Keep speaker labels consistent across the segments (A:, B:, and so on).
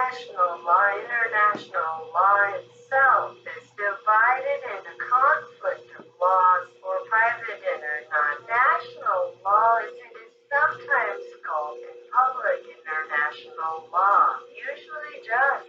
A: international law. International law itself is divided into conflict of laws or private and non-national law, as it is sometimes called in public international law, usually just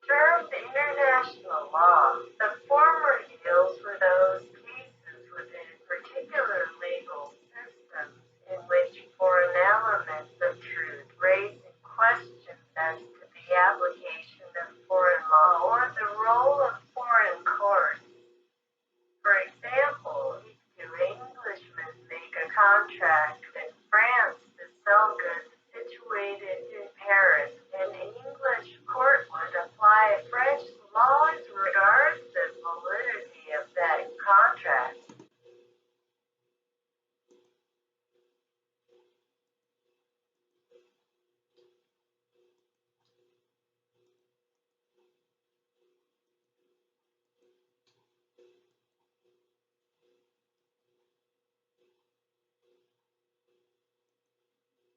A: termed international law. The former deals with those cases within particular legal systems in which foreign elements of truth raise questions as to the application of foreign law or the role of foreign courts. For example, if two Englishmen make a contract in France to sell goods situated in Paris, an English court would apply French laws regarding the validity of that contract.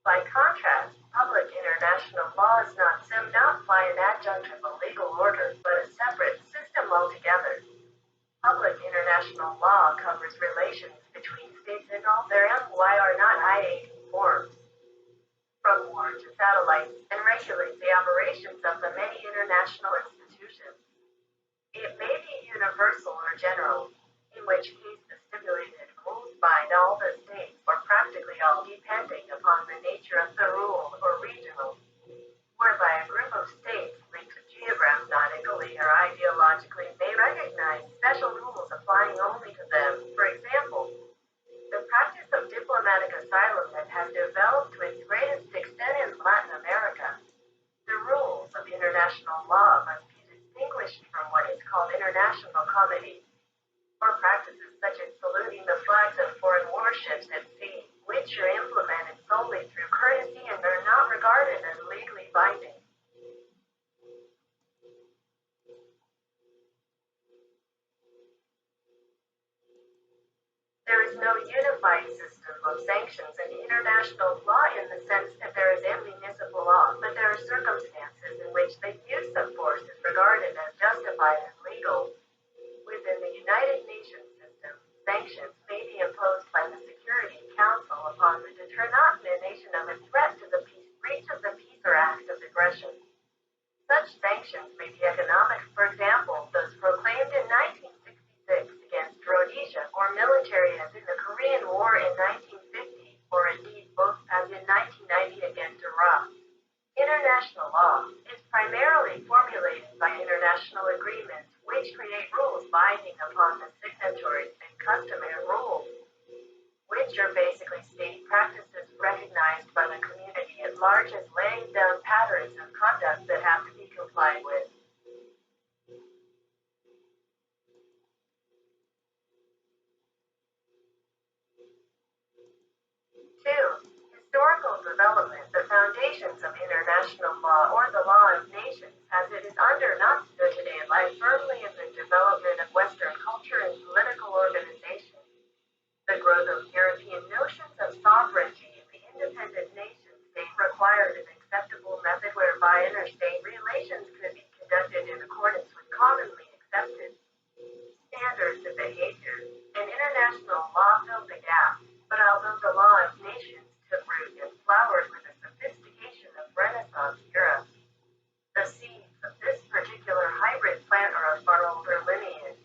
A: By contrast, public international law is not by an adjunct of a legal order, but a separate system altogether. Public international law covers relations between states and all their why are not IAT forms, from war to satellites, and regulates the operations of the many international institutions. It may be universal or general, in which case the stipulated rules bind all the states, or practically all, depending upon the nature of the rule, or regional, whereby a group of states linked geographically or ideologically may recognize special rules applying only to them. For example, the practice of diplomatic asylum that has developed to its greatest extent in Latin America. The rules of international law must be distinguished from what is called international comity, or practices such as saluting the flags of foreign warships at sea, which are implemented solely through courtesy and are not regarded as legally binding. There is no unified system of sanctions in international law in the sense that there is a municipal law, but there are circumstances in which the use of force is regarded as justified and legal. Within the United Nations system, sanctions may be imposed by the Security Council upon the determination of a threat to the peace, breach of the peace or act of aggression. Such sanctions may be economic, for example, those proclaimed in 1966 against Rhodesia, or military as in the Korean War in 1950, or indeed both as in 1990 against Iraq. International law is primarily formulated by international agreements which create rules binding upon the signatories and customary rules, which are basically state practices recognized by the community at large as laying down patterns of conduct that have to be complied with. 2. Historical development. The foundations of international law, or the law of nations, as it is understood today, lie firmly in the development of Western culture and political organization. The growth of European notions of sovereignty in the independent nation-state required an acceptable method whereby interstate relations could be conducted in accordance with commonly accepted standards of behavior, and international law filled the gap. But although the law of nations took root and flowered with the sophistication of Renaissance Europe, the seeds of this particular hybrid plant are of far older lineage.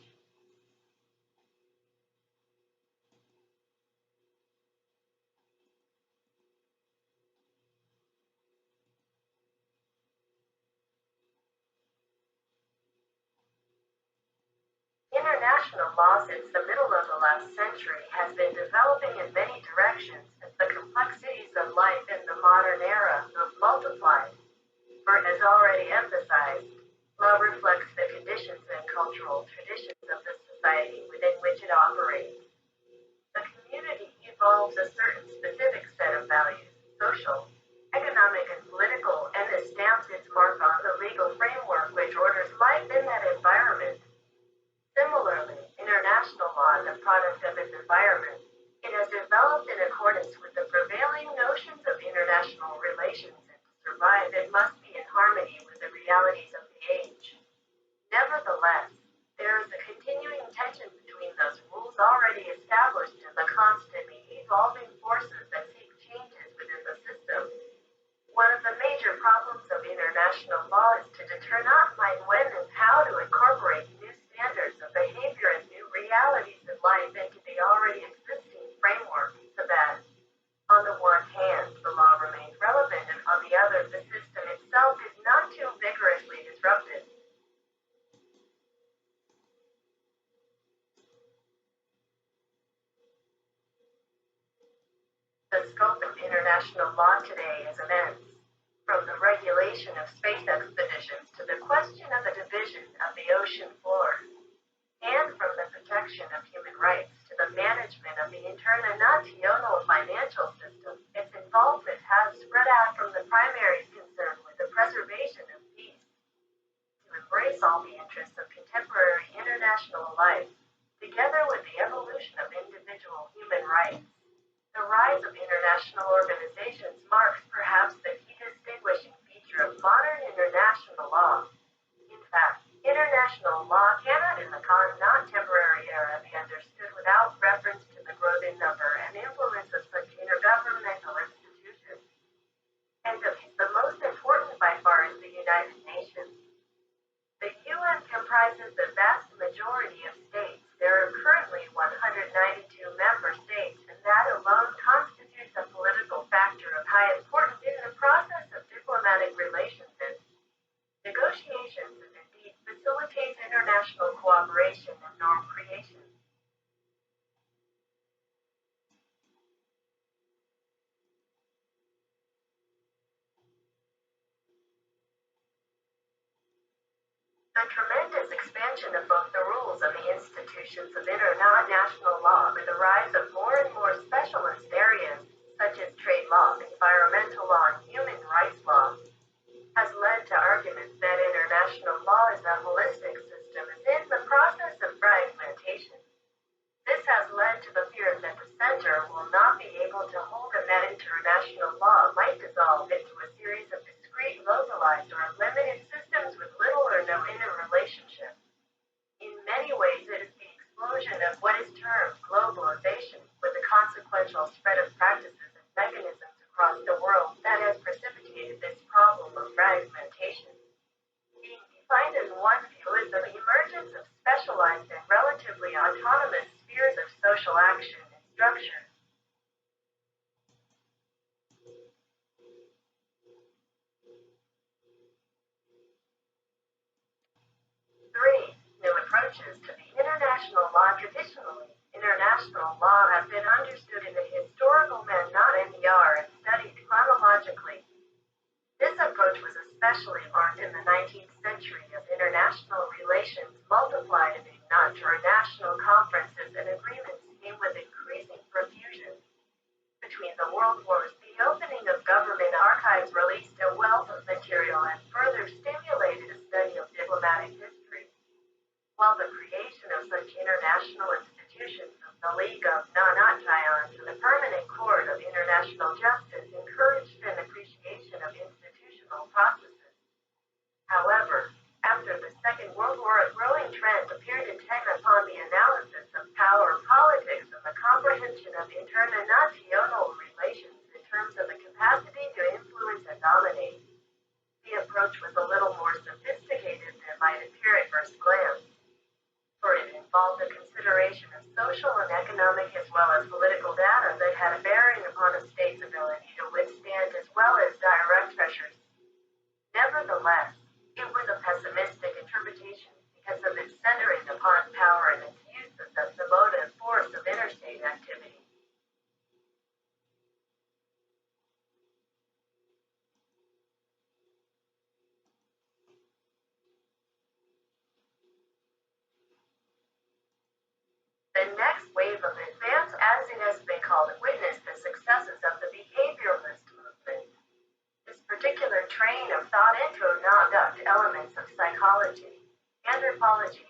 A: International law since the middle of the last century has been developing in many directions as the complexities of life in the modern era have multiplied. For as already emphasized, law reflects the conditions and cultural traditions of the society within which it operates. The community evolves a certain specific set of values, social, economic, and political, and it stamps its mark on the legal framework which orders life in that environment. Similarly, international law is a product of its environment. It has developed in accordance with the prevailing notions of international relations, and to survive it must be in harmony with realities of the age. Nevertheless, there is a continuing tension between those rules already established and the constantly evolving forces that seek changes within the system. One of the major problems of international law is to deter not mind when and how to incorporate new standards of behavior and new realities of life into the already existing framework, so that, on the one hand, the law remains relevant, and on the other, the system itself is not too vigorously disrupted. The scope of international law today is immense, from the regulation of space expeditions to the question of the division of the ocean floor, and from the protection of human rights to the management of the international financial system. Its involvement has spread out from the primary concern with the preservation of peace to embrace all the interests of contemporary international life, together with the evolution of individual human rights. The rise of international organizations marks perhaps the key distinguishing feature of modern international law. In fact, international law cannot in the contemporary era be understood without reference to the growing number and influence of such intergovernmental institutions. And of these, the most important by far is the United Nations. The UN comprises the vast majority of states. There are currently 192 member states, and that alone constitutes a political factor of high importance in the process of diplomatic relations and negotiations, and indeed facilitates international cooperation and norm creation. The tremendous expansion of both the rules and the institutions of international law, with the rise of more and more specialist areas, such as trade law, environmental law, and human rights law, has led to arguments that international law is a holistic system and in the process of fragmentation. This has led to the fear that the center will not be able to hold, and that international law might dissolve into a series of discrete, localized, or limited systems with little or no interrelationship. In many ways, it is the explosion of what is termed globalization, with the consequential spread of practices and mechanisms across the world, that has precipitated this problem of fragmentation. Being defined in one view is the emergence of specialized and relatively autonomous spheres of social action and structure. 3. New approaches to the international law. Traditionally, international law has been understood in a historical manner, not NER, and studied chronologically. This approach was especially marked in the 19th century as international relations multiplied and international conferences and agreements came with increasing profusion. Between the world wars, the opening of government archives released a wealth of material and further stimulated a study of diplomatic history. While the creation of such international institutions as the League of Non-Nations and the Permanent Court of International Justice encouraged an appreciation of institutional processes. However, after the Second World War, a growing trend appeared intent upon the analysis of power politics and the comprehension of international relations in terms of the capacity to influence and dominate. The approach was a little more sophisticated than might appear at first glance, for it involved a consideration of social and economic as well as political data that had a bearing upon a state's ability to withstand as well as direct pressures. Nevertheless, it was a pessimistic interpretation because of its centering upon power and its use of the motive force of interstate activity. The next wave of advance, as it has been called, witnessed the successes of the behavioralist movement. This particular train of thought introduced elements of psychology, anthropology,